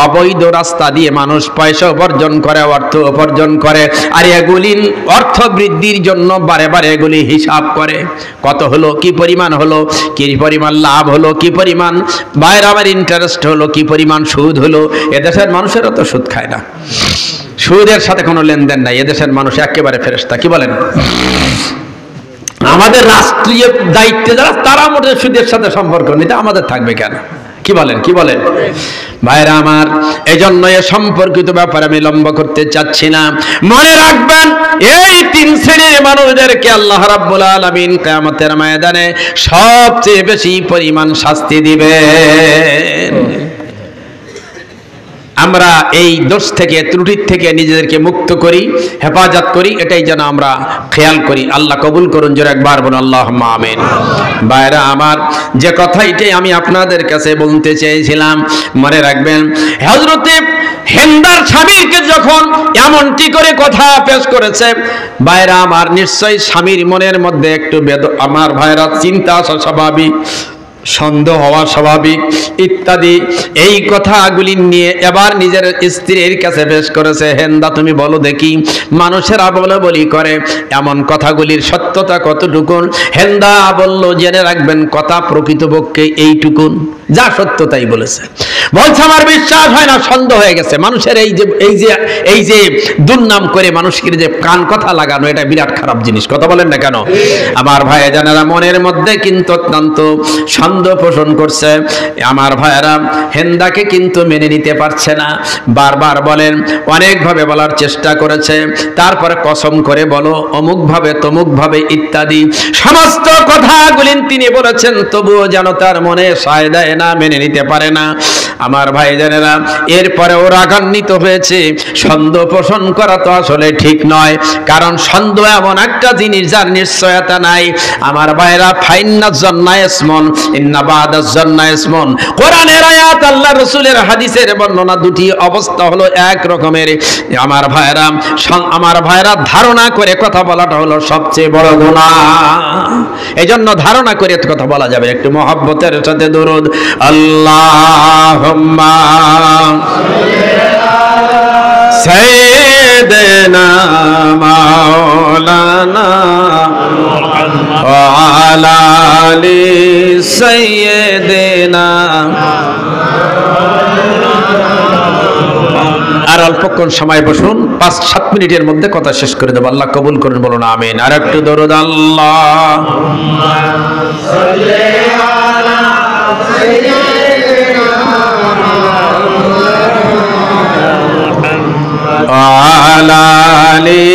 অবৈধ রাস্তা দিয়ে মানুষ পয়সা উপার্জন করে, অর্থ উপার্জন করে, আর এগুলি অর্থ বৃদ্ধির জন্য বারে বারে এগুলি হিসাব করে, কত হলো, কি পরিমাণ হলো, কি পরিমাণ লাভ হলো, কি পরিমাণ বাইরে আবার ইন্টারেস্ট হলো, কি পরিমাণ সুদ হলো। এদেশের মানুষেরও তো সুদ খায় না, সুদের সাথে কোনো লেনদেন নাই, এদেশের মানুষ একেবারে ফেরেশতা। কি বলেন? আমাদের রাষ্ট্রীয় দায়িত্বে যারা, তারা মোটে সুদের সাথে সম্পর্ক নিতে, আমাদের থাকবে কেন? কি বলেন? কি বলেন ভাইরা আমার? এজন্য এ সম্পর্কিত ব্যাপারে আমি লম্বা করতে চাচ্ছি না। মনে রাখবেন, এই তিন শ্রেণীর মানুষদেরকে আল্লাহ রাব্বুল আলামিন কিয়ামতের ময়দানে সবচেয়ে বেশি পরিমাণ শাস্তি দিবেন। আমরা এই দোষ থেকে, ত্রুটির থেকে নিজেদেরকে মুক্ত করি, হেফাজত করি, এটাই যেন আমরা খেয়াল করি। আল্লাহ কবুল করুন, জোরে একবার বলুন আল্লাহুম্মা আমিন। ভাইরা আমার, যে কথাইটাই আমি আপনাদের কাছে বলতে চেয়েছিলাম, মনে রাখবেন, হযরতে হিন্দার স্বামীকে যখন এমনটি করে কথা পেশ করেছে, ভাইরা আমার, নিশ্চয়ই স্বামীর মনের মধ্যে একটু আমার ভাইরা চিন্তা আসা স্বাভাবিক, সন্দেহ হওয়া স্বাভাবিক ইত্যাদি। এই কথাগুলি নিয়ে এবার নিজের স্ত্রীর কাছে পেশ করেছে। হেন্দা, তুমি বলো দেখি, মানুষেরা বলে বলি করে, এমন কথাগুলির সত্যতা কতটুকুন? হেন্দা বলল, জেনে রাখবেন, কথা প্রকৃতপক্ষে এইটুকুন, যা সত্য তাই বলেছে। বলছে, আমার বিশ্বাস হয় না, সন্দেহ হয়ে গেছে। মানুষের এই যে দুর্নাম করে মানুষকে যে কান কথা লাগানো, এটা বিরাট খারাপ জিনিস। কথা বলেন না কেন? আমার ভাই জানেরা, মনের মধ্যে কিন্তু অত্যন্ত সন্দেহ পোষণ করছে। আমার ভাইয়েরা হেন্দাকে কিন্তু মেনে নিতে পারছে না, বারবার বলেন, অনেকভাবে বলার চেষ্টা করেছে, তারপরে কসম করে বলো, অমুক ভাবে তমুক ভাবে ইত্যাদি সমস্ত কথাগুলি তিনি বলেছেন, তবুও যেন তার মনে সায় দেয় না, মেনে নিতে পারে না। আমার ভাইজানেরা, এরপরে ও রাগান্বিত হয়েছে। সন্দেহ পোষণ করা তো আসলে ঠিক নয়, কারণ সন্দেহ এমন একটা জিনিস যার নিশ্চয়তা নাই। আমার ভাইরা, ফাইন্না জান্না ইসমুন ইন্না বাদা জান্না ইসমুন, কোরআনের আয়াত, আল্লাহ রাসূলের হাদিসের বর্ণনা, দুটি অবস্থা হলো এক রকমের। আমার ভাইরা, ধারণা করে কথা বলাটা হলো সবচেয়ে বড় গুনাহ। এজন্য ধারণা করে কথা বলা যাবে। একটু মহব্বতের সাথে দরুদ, আল্লাহুম্মা সাইয়্যিদিনা মাওলানা ওয়া আলা আলি সাইয়্যিদিনা। আর অল্পক্ষণ সময় বসুন, 5-7 মিনিটের মধ্যে কথা শেষ করে দেবো। আল্লাহ কবুল করুন, বলুন আমিন। আর একটু দরুদ, আল্লাহুম্মা সাল্লি আলা সাইয়্যিদিনা ওয়া আলা আলি।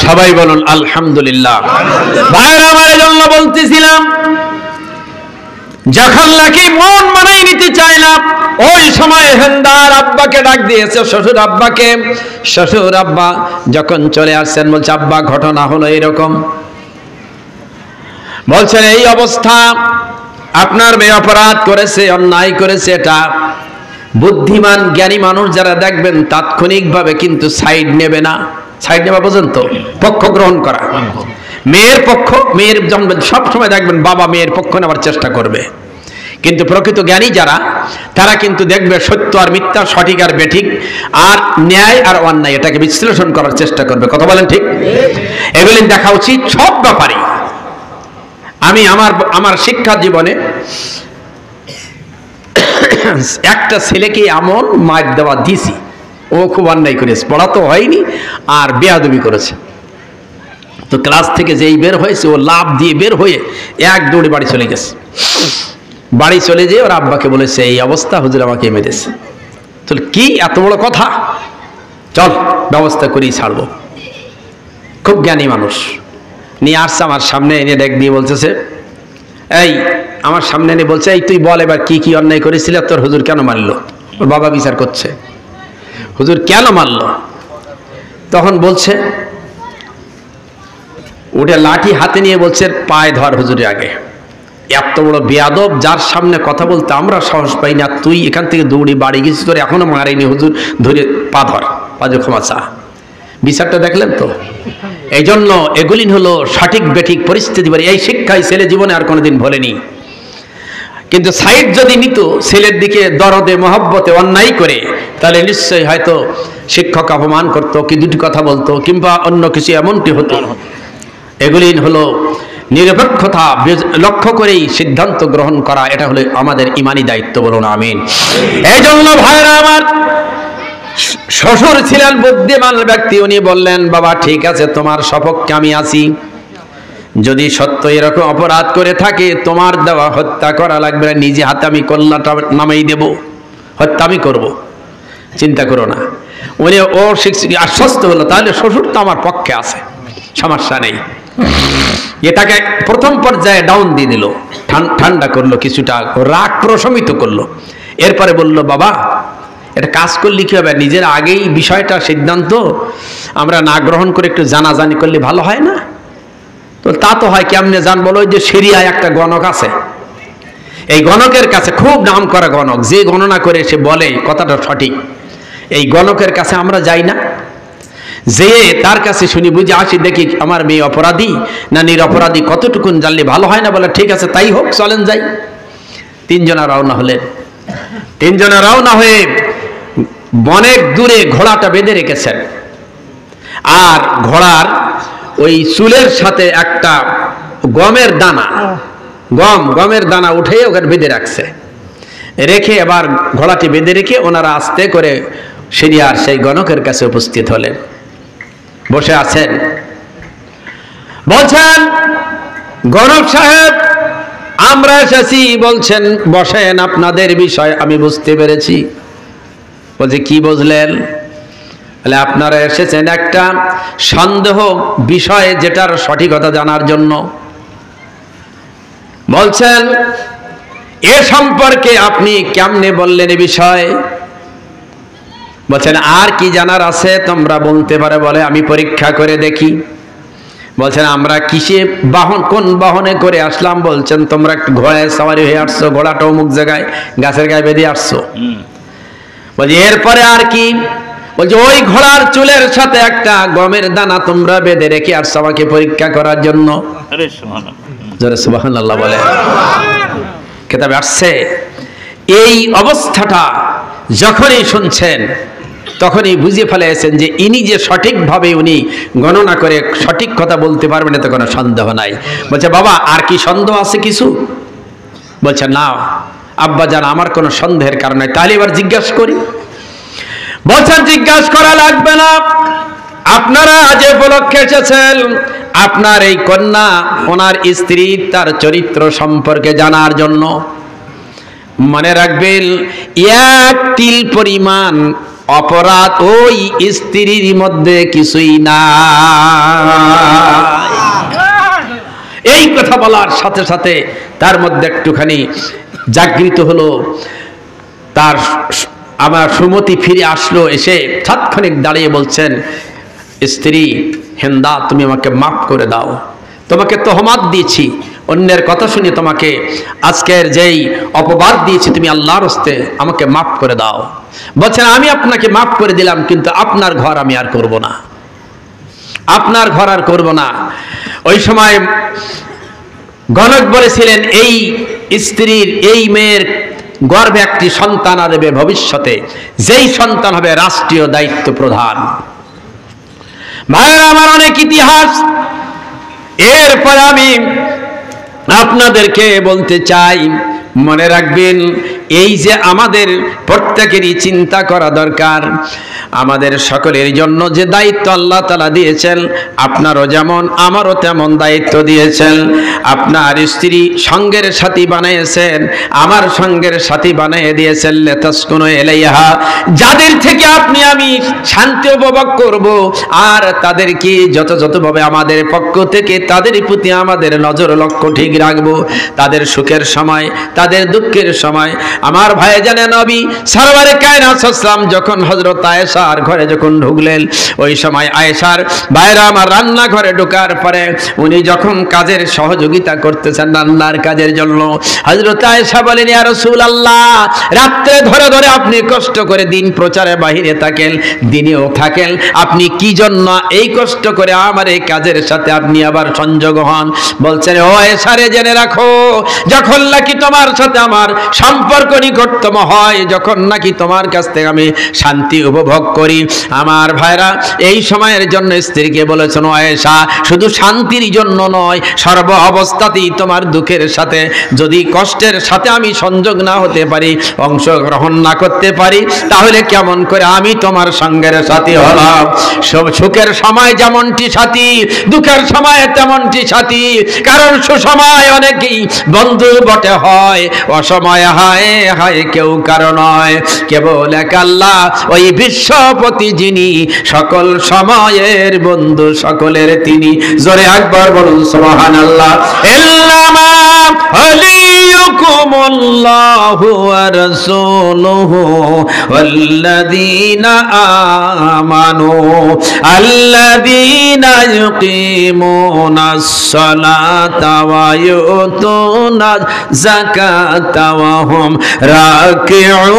সবাই বলুন আলহামদুলিল্লাহ। ভাইরা আমার, জন্য বলতেছিলাম, যখন নাকি মন মানাই নিতে চায় না, ওই সময় হেন্দার আব্বাকে ডাক দিয়েছে, শ্বশুর আব্বাকে। শ্বশুর আব্বা যখন চলে আসছেন, বলছে, আব্বা ঘটনা হলো এরকম। বলছেন, এই অবস্থা, আপনার মেয়ে অপরাধ করেছে, অন্যায় করেছে। এটা বুদ্ধিমান জ্ঞানী মানুষ যারা দেখবেন, তাৎক্ষণিকভাবে কিন্তু সাইড নেবে না। সাইড নেওয়া পর্যন্ত পক্ষ গ্রহণ করা, মেয়ের পক্ষ, মেয়ের সবসময় দেখবেন বাবা মেয়ের পক্ষ নেওয়ার চেষ্টা করবে। কিন্তু প্রকৃত জ্ঞানী যারা, তারা কিন্তু দেখবে সত্য আর মিথ্যা, সঠিক আর বেঠিক, আর ন্যায় আর অন্যায়, এটাকে বিশ্লেষণ করার চেষ্টা করবে। কথা বলেন ঠিক? এগুলি দেখা উচিত সব ব্যাপারে। আমি আমার শিক্ষা জীবনে একটা ছেলেকে এমন মার দেওয়া দিছি, ও খুব অন্যায় করেছে, পড়াতো হয়নি আর বেয়াদবি করেছে। তো ক্লাস থেকে যেই বের হয়েছে, ও লাভ দিয়ে বের হয়ে এক দৌড়ে বাড়ি চলে গেছে। বাড়ি চলে যেয়ে ওর আব্বাকে বলেছে, এই অবস্থা, হুজুর আমাকে মেরেছে। তো কি এত বড় কথা, চল ব্যবস্থা করেই ছাড়বো। খুব জ্ঞানী মানুষ, নিয়ে আসছে আমার সামনে, এনে ডেক দিয়ে বলতেছে, এই আমার সামনে এনে বলছে, এই তুই বল এবার কি কি অন্যায় করেছিল, তোর হুজুর কেন মারলো? ওর বাবা বিচার করছে, হুজুর কেন মারলো? তখন বলছে, ওটা লাঠি হাতে নিয়ে বলছে, পায়ে ধর হুজুরের আগে। এত বড় বেয়াদব, যার সামনে কথা বলতে আমরা সাহস পাই না, তুই এখান থেকে দৌড়ে বাড়ি গেছিস, তোর এখনো মারেনি, হুজুর ধরে পা ধর, পাজে ক্ষমা চা। বিচারটা দেখলেন তো? এই জন্য এগুলি হলো সঠিক বেঠিক পরিস্থিতি। এই শিক্ষায় ছেলে জীবনে আর কোনোদিন ভোলেনি। কিন্তু সাইড যদি নিত ছেলের দিকে দরদে মহব্বতে অন্যায় করে, তাহলে নিশ্চয়ই হয়তো শিক্ষক অপমান করত, কি দুটি কথা বলতো, কিংবা অন্য কিছু এমনটি হতো। এগুলি হলো নিরপেক্ষতা লক্ষ্য করেই সিদ্ধান্ত গ্রহণ করা, এটা হলো আমাদের ইমানি দায়িত্ব। বলুন আমিন। এই জন্য ভাইরা আমার, শ্বশুর ছিলেন বুদ্ধিমান ব্যক্তি। উনি বললেন, বাবা ঠিক আছে, তোমার সপক্ষে আমি আছি। যদি সত্য এরকম অপরাধ করে থাকে, তোমার দেওয়া হত্যা করা লাগবে না, নিজে হাতে আমি কল্যাণটা নামাই দেব, হত্যা আমি করব, চিন্তা করো না। উনি ও আশ্বস্ত হলো, তাহলে শ্বশুর তো আমার পক্ষে আছে, সমস্যা নেই। এটাকে প্রথম পর্যায়ে ডাউন দিয়ে দিল, ঠান্ডা করলো, কিছুটা রাগ প্রশমিত করলো। এরপরে বলল, বাবা এটা কাজ করলে কি হবে, নিজের আগেই বিষয়টা সিদ্ধান্ত আমরা না গ্রহণ করে একটু জানাজানি করলে ভালো হয় না? তো তা তো হয়, কেমনে জান বলো? যে সিরিয়ায় একটা গণক আছে, এই গণকের কাছে, খুব নাম করা গণক, যে গণনা করে সে বলে কথাটা সঠিক, এই গণকের কাছে আমরা যাই না? যে তার কাছে শুনি বুঝে আসি, দেখি আমার মেয়ে অপরাধী না নিরপরাধী, কতটুকুন জানলে ভালো হয় না? বলে ঠিক আছে, তাই হোক, চলেন যাই। তিনজনা রওনা হলেন। তিনজনা রওনা হয়ে অনেক দূরে ঘোড়াটা বেঁধে রেখেছেন, আর ঘোড়ার ওই চুলের সাথে একটা গমের দানা, গমের দানা উঠে ওখানে বেঁধে রাখছে। রেখে এবার ঘোড়াটি বেঁধে রেখে ওনারা আস্তে করে সিরিয়ার সেই গণকের কাছে উপস্থিত হলেন। বসে আছেন, বলছেন, গণক সাহেব আমরা এসেছি। বলছেন, বসেন, আপনাদের বিষয় আমি বুঝতে পেরেছি। বলছে, কি বুঝলেন? বলে, আপনারা এসেছেন একটা সন্দেহ বিষয়ে, যেটার সঠিকতা জানার জন্য। বলছেন, এ সম্পর্কে আপনি কেমনে বললেন এ বিষয়ে? বলছেন, আর কি জানার আছে তোমরা বলতে পারে? বলে, আমি পরীক্ষা করে দেখি। বলছেন, আমরা কিসে বাহন, কোন বাহনে করে আসলাম? বলছেন, তোমরা একটু ঘোড়ায় সওয়ারি হয়ে আসছো, ঘোড়াটা অমুক জায়গায় গাছের গায়ে বেঁধে আসছো। বলছে, এরপরে আর কি? বলছে, ওই ঘোড়ার চুলের সাথে একটা গমের দানা তোমরা বেঁধে রেখে আসছো আমাকে পরীক্ষা করার জন্য। জোরে সুবহানাল্লাহ বলে। কিতাবে আসছে, এই অবস্থাটা যখনই শুনছেন তখনই বুঝে ফেলেছেন যে ইনি যে সঠিকভাবে উনি গণনা করে সঠিক কথা বলতে পারবেন, এতে কোনো সন্দেহ নাই। বলছে, বাবা আর কি সন্দেহ আছে কিছু? বলছে, না আব্বা জান, আমার কোনো সন্দেহের কারণ নাই। তাহলে এবার জিজ্ঞাসা করি। বলছেন, জিজ্ঞাসা করা লাগবে না, আপনারা যে উপলক্ষে এসেছেন, আপনার এই কন্যা, ওনার স্ত্রী, তার চরিত্র সম্পর্কে জানার জন্য। মনে রাখবেন, এক তিল পরিমাণ অপরাধ ওই স্ত্রীর মধ্যে কিছুই না। এই কথা বলার সাথে সাথে তার মধ্যে একটুখানি জাগৃত হলো, তার আমার সুমতি ফিরে আসলো। এসে তাৎক্ষণিক দাঁড়িয়ে বলছেন, স্ত্রী হেন্দা, তুমি আমাকে মাফ করে দাও, তোমাকে তহমাত দিয়েছি, অন্যের কথা শুনে তোমাকে আজকের যেই অপবাদ দিয়েছি, তুমি আল্লাহর হস্তে আমাকে মাফ করে দাও। বলছেন, আমি আপনাকে মাফ করে দিলাম, কিন্তু আপনার ঘর আমি আর করব না, আপনার ঘর আর করব না। ওই সময় গণক বলেছিলেন, এই স্ত্রীর, এই মেয়ের গর্ভে একটি সন্তান আসবে ভবিষ্যতে, যেই সন্তান হবে রাষ্ট্রীয় দায়িত্ব প্রধান। ভাইয়েরা আমার, অনেক ইতিহাস। এরপর আমি আপনাদেরকে বলতে চাই, মনে রাখবেন, এই যে আমাদের প্রত্যেকেরই চিন্তা করা দরকার, আমাদের সকলের জন্য যে দায়িত্ব আল্লাহ তাআলা দিয়েছেন, আপনারও যেমন আমারও তেমন দায়িত্ব দিয়েছেন। আপনার স্ত্রী সঙ্গের সাথী বানিয়েছেন, আমার সঙ্গের সাথী বানিয়ে দিয়েছেন, লিতাসকুনু ইলাইহা, যাদের থেকে আপনি আমি শান্তি উপভোগ করব, আর তাদেরকে যথাযথভাবে আমাদের পক্ষ থেকে তাদের প্রতি আমাদের নজর লক্ষ্য ঠিক রাখবো। তাদের সুখের সময়, তাদের তাদের দুঃখের সময় আমার ভাই জানে নবী সরওয়ারে কায়নাত সাল্লাম যখন হযরত আয়েশার ঘরে যখন ঢুকলেন, ওই সময় আয়েশার বাইরে আমার রান্নাঘরে ঢোকার পরে উনি যখন কাজের সহযোগিতা করতেছেন রান্নার কাজের জন্য, হযরত আয়েশা বলেন, ইয়া রাসূলুল্লাহ, রাত্রে ধরে ধরে আপনি কষ্ট করে দিন প্রচারে বাহিরে থাকেন, দিনেও থাকেন, আপনি কি জন্য এই কষ্ট করে আমার এই কাজের সাথে আপনি আবার সংযোগ হন? বলছেন, ও আয়েশা রে, জেনে রাখো, যখন নাকি তোমার সাথে আমার সম্পর্ক নিকটতম হয়, যখন নাকি তোমার কাছ থেকে আমি শান্তি উপভোগ করি, আমার ভাইরা এই সময়ের জন্য স্ত্রীকে বলেছেন, আয়েশা, শুধু শান্তির জন্য নয়, সর্ব অবস্থাতেই তোমার দুঃখের সাথে যদি কষ্টের সাথে আমি সংযোগ না হতে পারি, অংশগ্রহণ না করতে পারি, তাহলে কেমন করে আমি তোমার সঙ্গের সাথী হলাম? সুখের সময় যেমনটি সাথী, দুঃখের সময় তেমনটি সাথী, কারণ সুসময় অনেকেই বন্ধু বটে হয়, অসময় হায় হায় কেউ কারো নয়, কেবল এক আল্লাহ ওই বিশ্বপতি যিনি সকল সময়ের বন্ধু সকলের তিনি। জোরে আকবার বলুন সুবহানাল্লাহ। ইল্লামা আলিয়ুকুমুল্লাহু ওয়া রাসূলুহু ওয়াল্লাযীনা আমানু আল্লাযীনা ইউকিমুনাস সালাতা ওয়া ইউতুনাজ যাকাতা ওয়া হুম রাকিউন।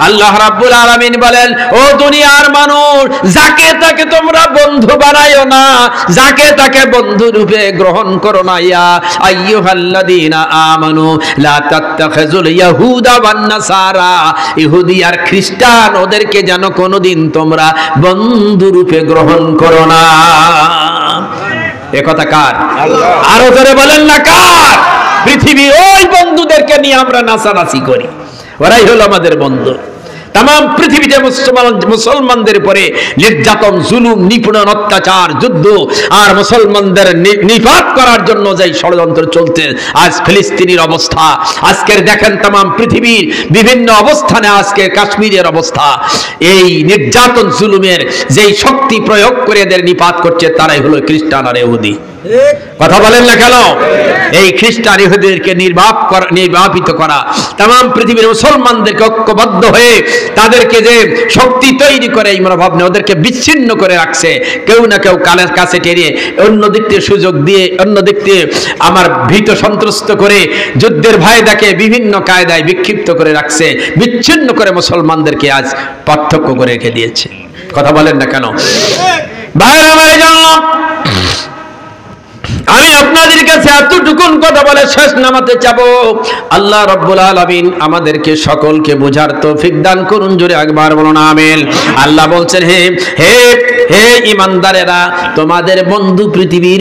আল্লাহ রাব্বুল আলামিন বলেন, ও দুনিয়ার মানুষ, যাকে তাকে তোমরা বন্ধু বানায়ো না, যাকে তাকে বন্ধু রূপে গ্রহণ করো না। ইয়া আইয়ুহাল্লাযীনা আমানু লা তাত্তাখিযুল ইয়াহুদা ওয়ান নাসারা, ইহুদি আর খ্রিস্টান ওদেরকে যেন কোনোদিন তোমরা বন্ধু রূপে গ্রহণ করো না। এ কথা কার? আল্লাহ। আরো জোরে বলেন না কার? পৃথিবী ওই বন্ধুদেরকে নিয়ে আমরা নাচানাচি করি, ওরাই হলো আমাদের বন্ধু। তাম পৃথিবীতে মুসলমানদের উপরে নির্যাতন, জুলুম, নিপীড়ন, অত্যাচার, যুদ্ধ আর মুসলমানদের নিপাত করার জন্য যে ষড়যন্ত্র চলছে, আজ ফিলিস্তিনের অবস্থা, আজকের দেখেন তাম পৃথিবীর বিভিন্ন অবস্থানে আজকে কাশ্মীরের অবস্থা, এই নির্যাতন জুলুমের যেই শক্তি প্রয়োগ করে এদের নিপাত করছে তারাই হলো খ্রিস্টান আর ইহুদি। কথা বলেন না কেন? এই খ্রিস্টান ইহুদিদেরকে নির্বাপিত করা, তাম পৃথিবীর মুসলমানদেরকে ঐক্যবদ্ধ হয়ে তাদেরকে যে শক্তি তৈরি করে এই মনোভাবনে ওদেরকে বিচ্ছিন্ন করে রাখছে, কেউ না কেউ কালের কাছে টেনে অন্য দিক থেকে সুযোগ দিয়ে, অন্য দিক থেকে আমার ভীত সন্ত্রস্ত করে যুদ্ধের ভয় দেখে বিভিন্ন কায়দায় বিক্ষিপ্ত করে রাখছে, বিচ্ছিন্ন করে মুসলমানদেরকে আজ পার্থক্য করে রেখে দিয়েছে। কথা বলেন না কেন? ভাইরা আমার জন্য আমি আপনাদের কাছে এতটুকুন কথা বলে শেষ নামাতে যাব। আল্লাহ রাব্বুল আলামিন আমাদেরকে সকলকে বোঝার তৌফিক দান করুন। জোরে একবার বলুন আমিন। আল্লাহ বলছেন, হে হে হে ঈমানদারেরা, তোমাদের বন্ধু পৃথিবীর